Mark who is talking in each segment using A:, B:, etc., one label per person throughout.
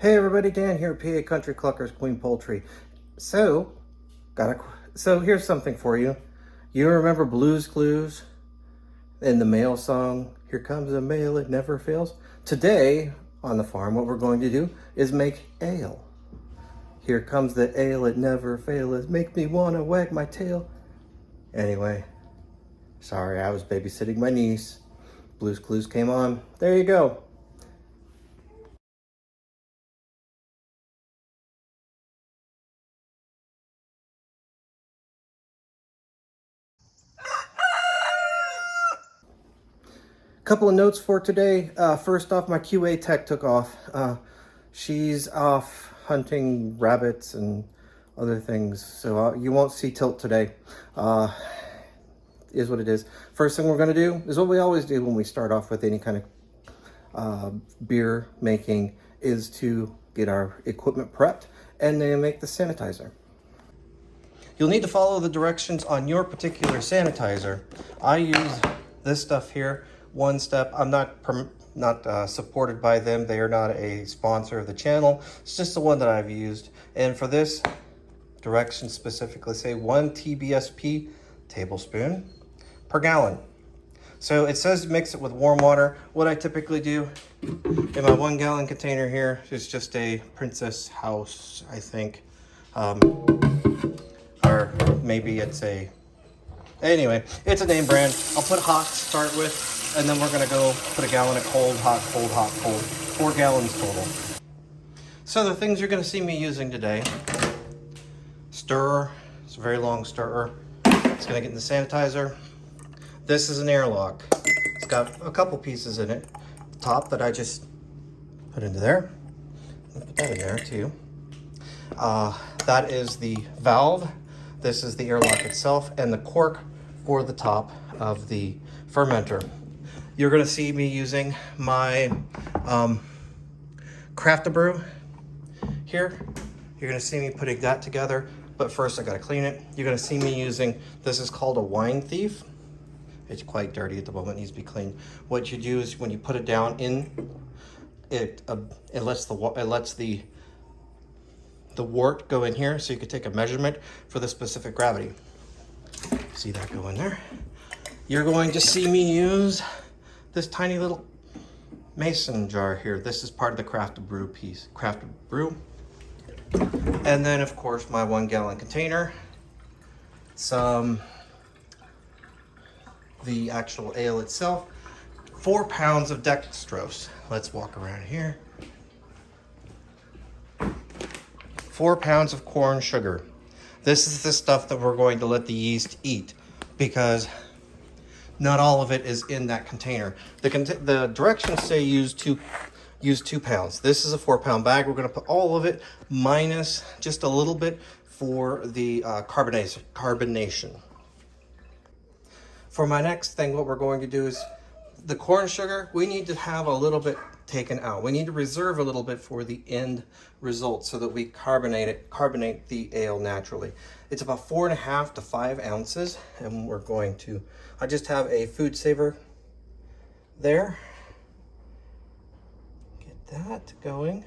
A: Hey everybody, Dan here at PA Country Cluckers Queen Poultry. So, here's something for you. You remember Blues Clues and the mail song, "Here comes the mail, it never fails"? Today on the farm, what we're going to do is make ale. Here comes the ale, it never fails. It makes me wanna wag my tail. Anyway, sorry, I was babysitting my niece. Blues Clues came on. There you go. Couple of notes for today. First off, my QA tech took off. She's off hunting rabbits and other things, so you won't see Tilt today. Is what it is. First thing we're going to do is what we always do when we start off with any kind of beer making, is to get our equipment prepped and then make the sanitizer. You'll need to follow the directions on your particular sanitizer. I use this stuff here, One Step. I'm not supported by them. They are not a sponsor of the channel. It's just the one that I've used. And for this, directions specifically say 1 TBSP tablespoon per gallon. So it says mix it with warm water. What I typically do in my 1 gallon container here is just a Princess House, I think. Or maybe it's anyway, it's a name brand. I'll put hot to start with, and then we're gonna go put a gallon of cold, hot, cold, hot, cold. 4 gallons total. So the things you're gonna see me using today: stirrer. It's a very long stirrer. It's gonna get in the sanitizer. This is an airlock. It's got a couple pieces in it. The top that I just put into there. I'll put that in there too. That is the valve. This is the airlock itself, and the cork for the top of the fermenter. You're gonna see me using my craft brew here. You're gonna see me putting that together, but first I gotta clean it. You're gonna see me using, this is called a wine thief. It's quite dirty at the moment, it needs to be cleaned. What you do is when you put it down in, it lets the wort go in here, so you could take a measurement for the specific gravity. See that go in there? You're going to see me use this tiny little mason jar here. This is part of the craft brew piece, craft brew. And then of course my 1 gallon container, the actual ale itself, 4 pounds of dextrose. Let's walk around here. 4 pounds of corn sugar. This is the stuff that we're going to let the yeast eat, because not all of it is in that container. The directions say use 2 pounds. This is a 4 pound bag. We're gonna put all of it minus just a little bit for the carbonation. For my next thing, what we're going to do is the corn sugar, we need to have a little bit taken out. We need to reserve a little bit for the end result so that we carbonate the ale naturally. It's about 4.5 to 5 ounces, and we're going to, I just have a food saver there. Get that going.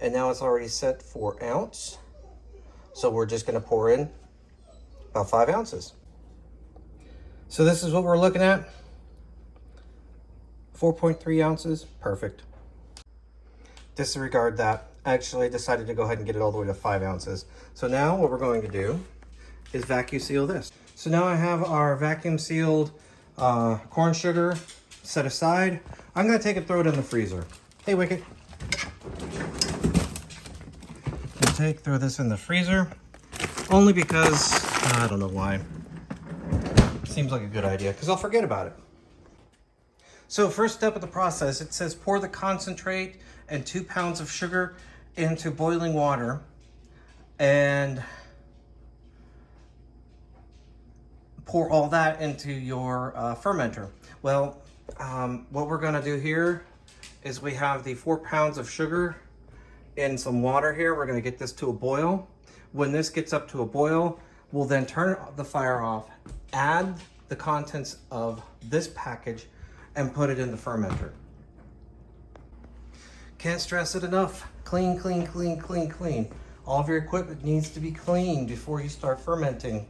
A: And now it's already set for ounce. So we're just gonna pour in about 5 ounces. So this is what we're looking at. 4.3 ounces, perfect. Disregard that. Actually, I decided to go ahead and get it all the way to 5 ounces. So now what we're going to do is vacuum seal this. So now I have our vacuum sealed corn sugar set aside. I'm gonna take and throw it in the freezer. Hey, Wicket. Throw this in the freezer, only because, I don't know why. Seems like a good idea, because I'll forget about it. So first step of the process, it says pour the concentrate and 2 pounds of sugar into boiling water and pour all that into your fermenter. Well, what we're gonna do here is we have the 4 pounds of sugar in some water here. We're gonna get this to a boil. When this gets up to a boil, we'll then turn the fire off, add the contents of this package, and put it in the fermenter. Can't stress it enough. Clean, clean, clean, clean, clean. All of your equipment needs to be cleaned before you start fermenting,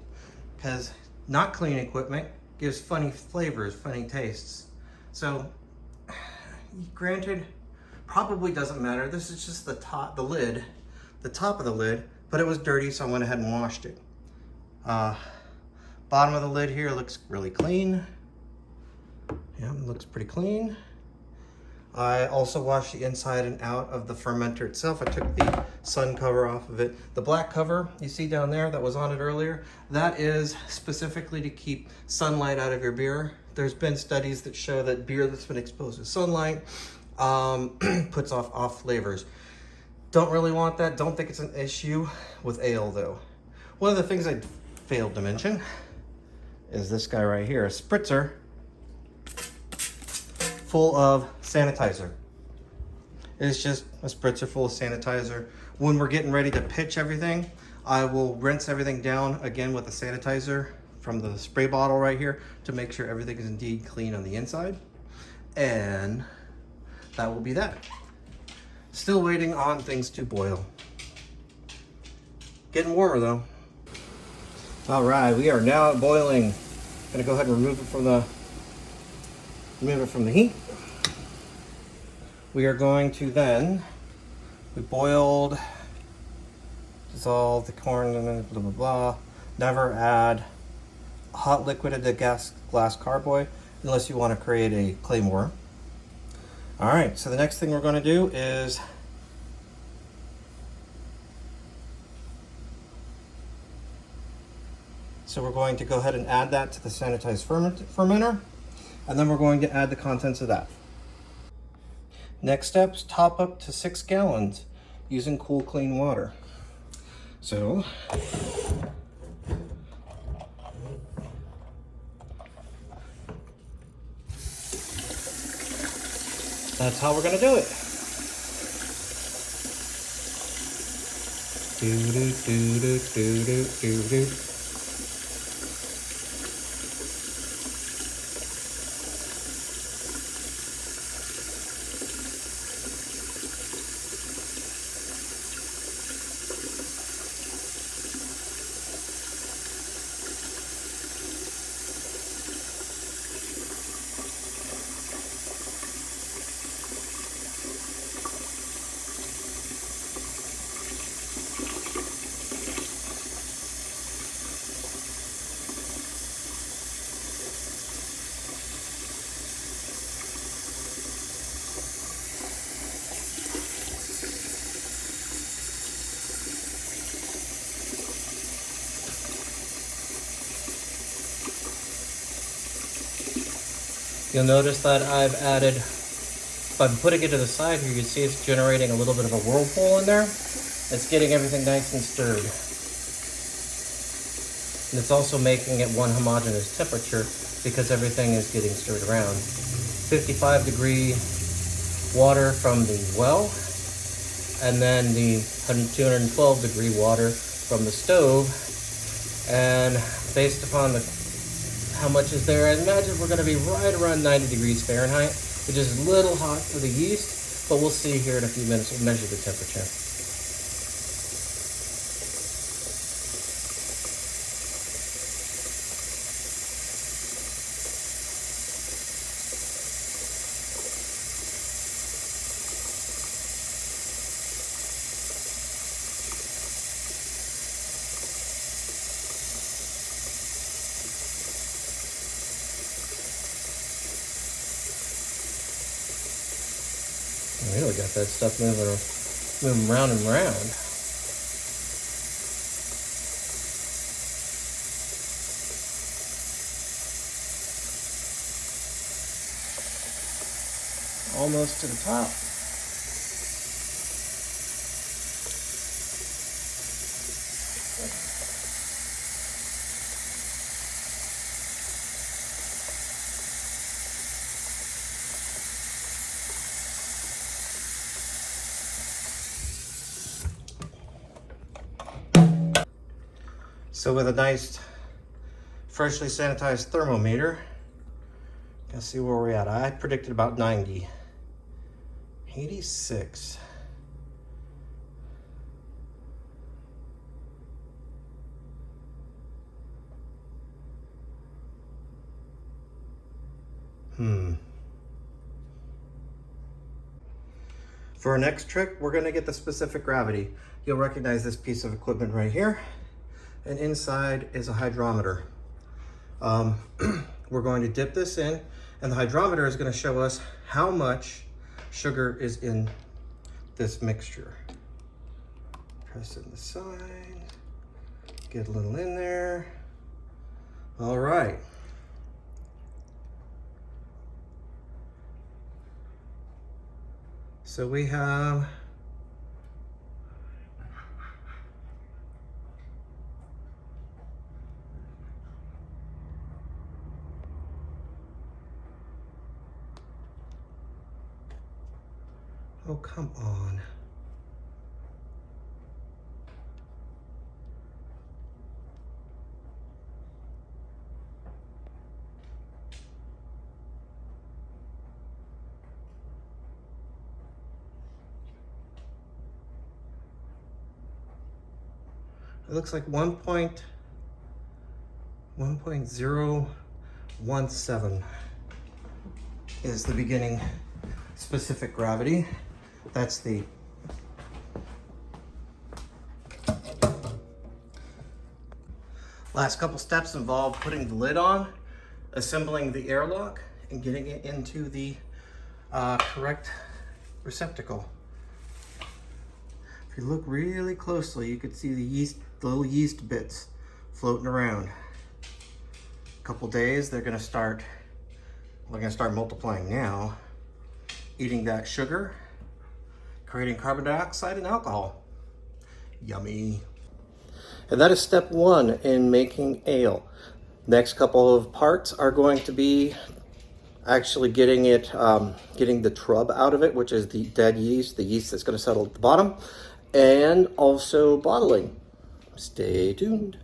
A: because not clean equipment gives funny flavors, funny tastes. So, granted, probably doesn't matter. This is just the top, the lid, the top of the lid, but it was dirty, so I went ahead and washed it. Bottom of the lid here looks really clean. Yeah, it looks pretty clean. I also washed the inside and out of the fermenter itself. I took the sun cover off of it. The black cover you see down there that was on it earlier, that is specifically to keep sunlight out of your beer. There's been studies that show that beer that's been exposed to sunlight puts off flavors. Don't really want that. Don't think it's an issue with ale though. One of the things I failed to mention is this guy right here, a spritzer full of sanitizer. It's just a spritzer full of sanitizer. When we're getting ready to pitch everything, I will rinse everything down again with the sanitizer from the spray bottle right here to make sure everything is indeed clean on the inside. And that will be that. Still waiting on things to boil. Getting warmer though. All right, we are now at boiling. Gonna go ahead and remove it from the heat. We are going to then, we boiled, dissolve the corn, and then blah, blah, blah. Never add hot liquid into glass carboy unless you want to create a claymore. All right, so the next thing we're going to do is we're going to go ahead and add that to the sanitized fermenter, and then we're going to add the contents of that. Next steps, top up to 6 gallons using cool, clean water. So, that's how we're gonna do it. Do do do do do do do do. You'll notice that I've added, by putting it to the side here, you see it's generating a little bit of a whirlpool in there. It's getting everything nice and stirred. And it's also making it one homogeneous temperature because everything is getting stirred around. 55-degree water from the well, and then the 212-degree water from the stove. And based upon how much is there, I imagine we're going to be right around 90 degrees Fahrenheit, which is a little hot for the yeast, but we'll see here in a few minutes. We'll measure the temperature. Really got that stuff moving round and round. Almost to the top. So with a nice freshly sanitized thermometer, you can see where we're at. I predicted about 90. 86. For our next trick, we're gonna get the specific gravity. You'll recognize this piece of equipment right here. And inside is a hydrometer. We're going to dip this in, and the hydrometer is gonna show us how much sugar is in this mixture. Press it in the side, get a little in there. All right. So we have oh, come on. It looks like 1.017 is the beginning specific gravity. That's the last couple steps involve putting the lid on, assembling the airlock, and getting it into the correct receptacle. If you look really closely, you could see the little yeast bits floating around. A couple days, they're gonna start multiplying now, eating that sugar, creating carbon dioxide and alcohol. Yummy. And that is step one in making ale. Next couple of parts are going to be actually getting the trub out of it, which is the dead yeast, the yeast that's going to settle at the bottom, and also bottling. Stay tuned.